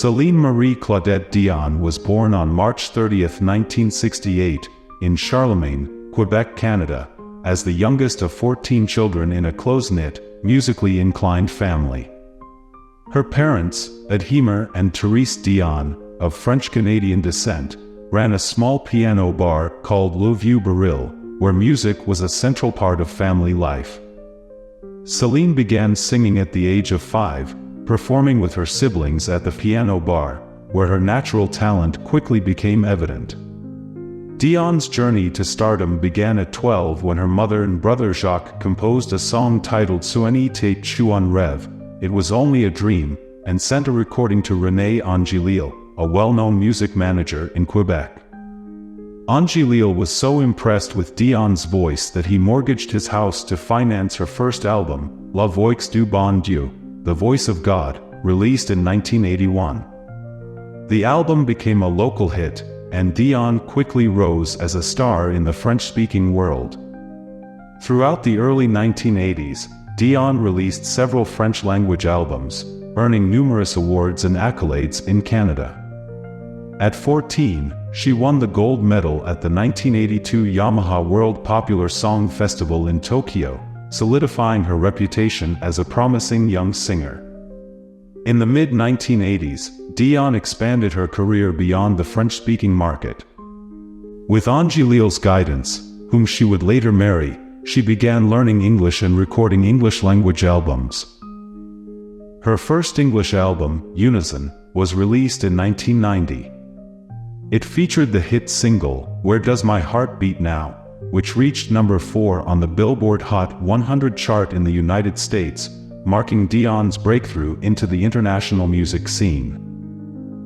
Celine Marie Claudette Dion was born on March 30, 1968, in Charlemagne, Quebec, Canada, as the youngest of 14 children in a close-knit, musically inclined family. Her parents, Adhemer and Therese Dion, of French-Canadian descent, ran a small piano bar called Le Vieux Baril, where music was a central part of family life. Celine began singing at the age of 5, performing with her siblings at the piano bar, where her natural talent quickly became evident. Dion's journey to stardom began at 12 when her mother and brother Jacques composed a song titled Ce n'était un rêve, It Was Only a Dream, and sent a recording to René Angélil, a well-known music manager in Quebec. Angélil was so impressed with Dion's voice that he mortgaged his house to finance her first album, La Voix du Bon Dieu, The Voice of God, released in 1981. The album became a local hit, and Dion quickly rose as a star in the French-speaking world. Throughout the early 1980s, Dion released several French-language albums, earning numerous awards and accolades in Canada. At 14, she won the gold medal at the 1982 Yamaha World Popular Song Festival in Tokyo, solidifying her reputation as a promising young singer. In the mid-1980s, Dion expanded her career beyond the French-speaking market. With Angélil's guidance, whom she would later marry, she began learning English and recording English-language albums. Her first English album, Unison, was released in 1990. It featured the hit single, Where Does My Heart Beat Now?, which reached number 4 on the Billboard Hot 100 chart in the United States, marking Dion's breakthrough into the international music scene.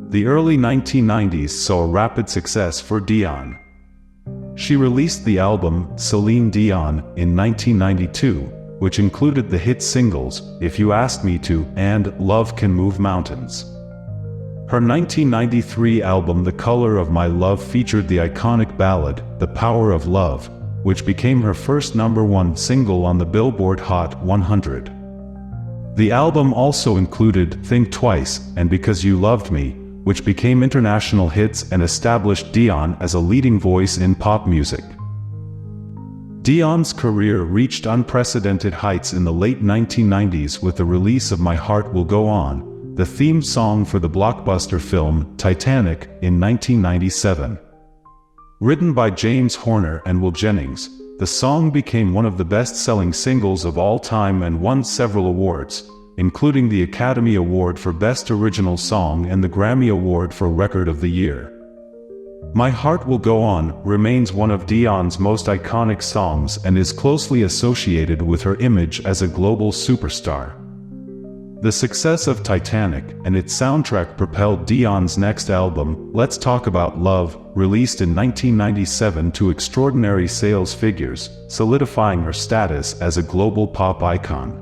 The early 1990s saw rapid success for Dion. She released the album Celine Dion in 1992, which included the hit singles If You Ask Me To and Love Can Move Mountains. Her 1993 album The Color of My Love featured the iconic ballad The Power of Love, which became her first #1 single on the Billboard Hot 100. The album also included Think Twice and Because You Loved Me, which became international hits and established Dion as a leading voice in pop music. Dion's career reached unprecedented heights in the late 1990s with the release of My Heart Will Go On, the theme song for the blockbuster film Titanic in 1997. Written by James Horner and Will Jennings, the song became one of the best-selling singles of all time and won several awards, including the Academy Award for Best Original Song and the Grammy Award for Record of the Year. My Heart Will Go On remains one of Dion's most iconic songs and is closely associated with her image as a global superstar. The success of Titanic and its soundtrack propelled Dion's next album, Let's Talk About Love, released in 1997 to extraordinary sales figures, solidifying her status as a global pop icon.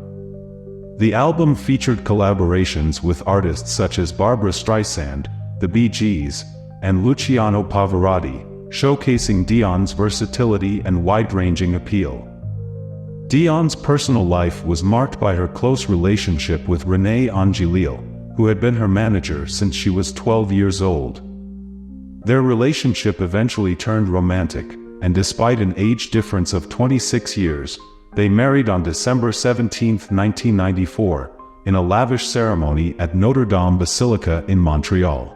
The album featured collaborations with artists such as Barbra Streisand, the Bee Gees, and Luciano Pavarotti, showcasing Dion's versatility and wide-ranging appeal. Dion's personal life was marked by her close relationship with René Angélil, who had been her manager since she was 12 years old. Their relationship eventually turned romantic, and despite an age difference of 26 years, they married on December 17, 1994, in a lavish ceremony at Notre Dame Basilica in Montreal.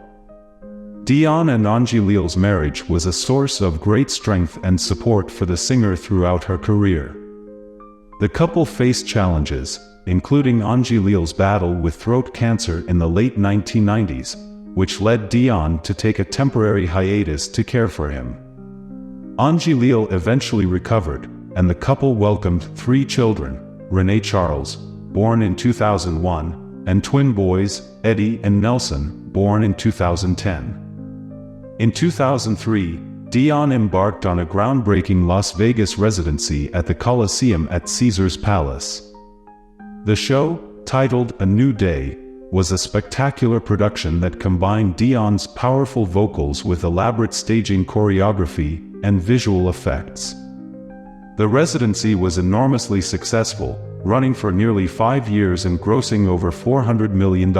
Dion and Angélil's marriage was a source of great strength and support for the singer throughout her career. The couple faced challenges, including Angélil's battle with throat cancer in the late 1990s, which led Dion to take a temporary hiatus to care for him. Angélil eventually recovered, and the couple welcomed 3 children, René Charles, born in 2001, and twin boys, Eddie and Nelson, born in 2010. In 2003, Dion embarked on a groundbreaking Las Vegas residency at the Coliseum at Caesar's Palace. The show, titled A New Day, was a spectacular production that combined Dion's powerful vocals with elaborate staging choreography and visual effects. The residency was enormously successful, running for nearly 5 years and grossing over $400 million.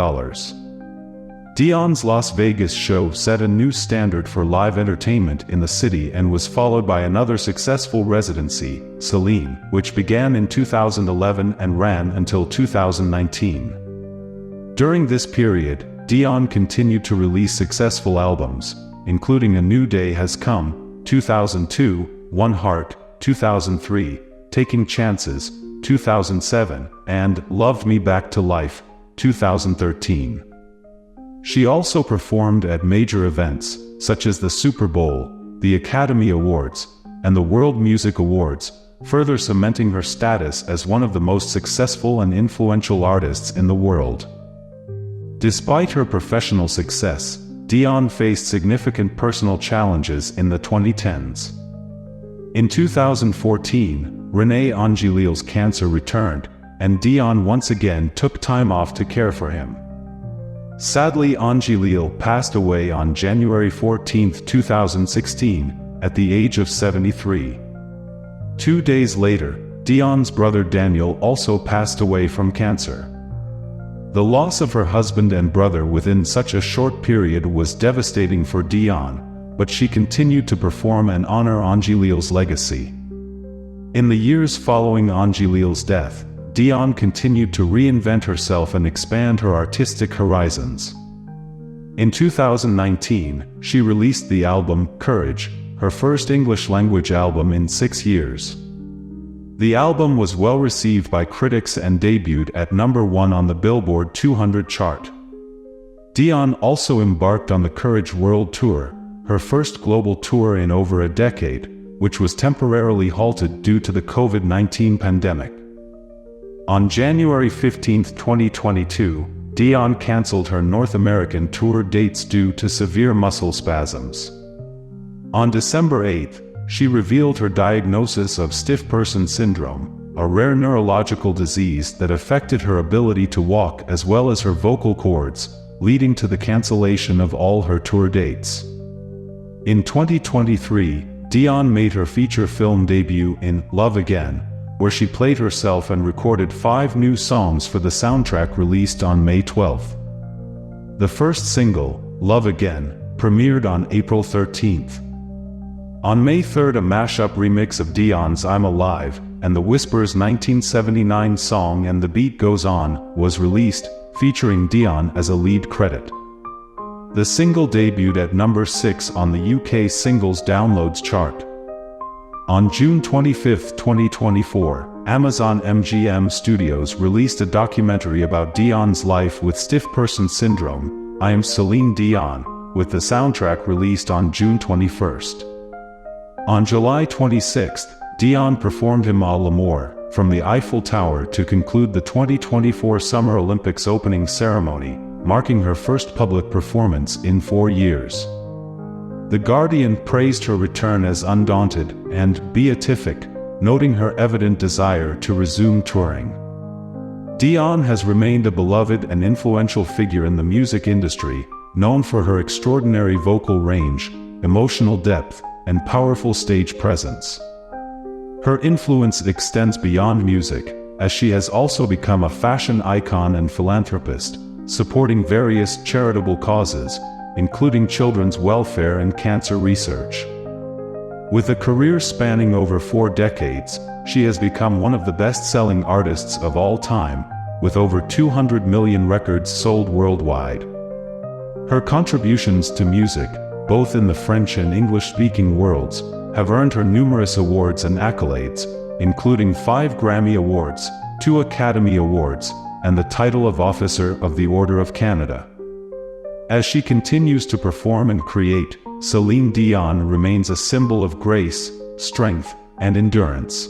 Dion's Las Vegas show set a new standard for live entertainment in the city and was followed by another successful residency, Celine, which began in 2011 and ran until 2019. During this period, Dion continued to release successful albums, including A New Day Has Come, 2002, One Heart, 2003, Taking Chances, 2007, and Loved Me Back to Life, 2013. She also performed at major events, such as the Super Bowl, the Academy Awards, and the World Music Awards, further cementing her status as one of the most successful and influential artists in the world. Despite her professional success, Dion faced significant personal challenges in the 2010s. In 2014, René Angélil's cancer returned, and Dion once again took time off to care for him. Sadly, Angélil passed away on January 14, 2016, at the age of 73. 2 days later, Dion's brother Daniel also passed away from cancer. The loss of her husband and brother within such a short period was devastating for Dion, but she continued to perform and honor Angélil's legacy. In the years following Angélil's death, Dion continued to reinvent herself and expand her artistic horizons. In 2019, she released the album Courage, her first English-language album in 6 years. The album was well received by critics and debuted at #1 on the Billboard 200 chart. Dion also embarked on the Courage World Tour, her first global tour in over a decade, which was temporarily halted due to the COVID-19 pandemic. On January 15, 2022, Dion canceled her North American tour dates due to severe muscle spasms. On December 8, she revealed her diagnosis of stiff person syndrome, a rare neurological disease that affected her ability to walk as well as her vocal cords, leading to the cancellation of all her tour dates. In 2023, Dion made her feature film debut in Love Again, where she played herself and recorded 5 new songs for the soundtrack released on May 12. The first single, Love Again, premiered on April 13th. On May 3rd, a mashup remix of Dion's I'm Alive and the Whispers' 1979 song And the Beat Goes On was released, featuring Dion as a lead credit. The single debuted at #6 on the UK Singles Downloads chart. On June 25, 2024, Amazon MGM Studios released a documentary about Dion's life with stiff person syndrome, I Am Celine Dion, with the soundtrack released on June 21. On July 26, Dion performed Him à l'amour from the Eiffel Tower to conclude the 2024 Summer Olympics opening ceremony, marking her first public performance in 4 years. The Guardian praised her return as undaunted and beatific, noting her evident desire to resume touring. Dion has remained a beloved and influential figure in the music industry, known for her extraordinary vocal range, emotional depth, and powerful stage presence. Her influence extends beyond music, as she has also become a fashion icon and philanthropist, supporting various charitable causes, including children's welfare and cancer research. With a career spanning over 4 decades, she has become one of the best-selling artists of all time, with over 200 million records sold worldwide. Her contributions to music, both in the French and English-speaking worlds, have earned her numerous awards and accolades, including 5 Grammy Awards, 2 Academy Awards, and the title of Officer of the Order of Canada. As she continues to perform and create, Celine Dion remains a symbol of grace, strength, and endurance.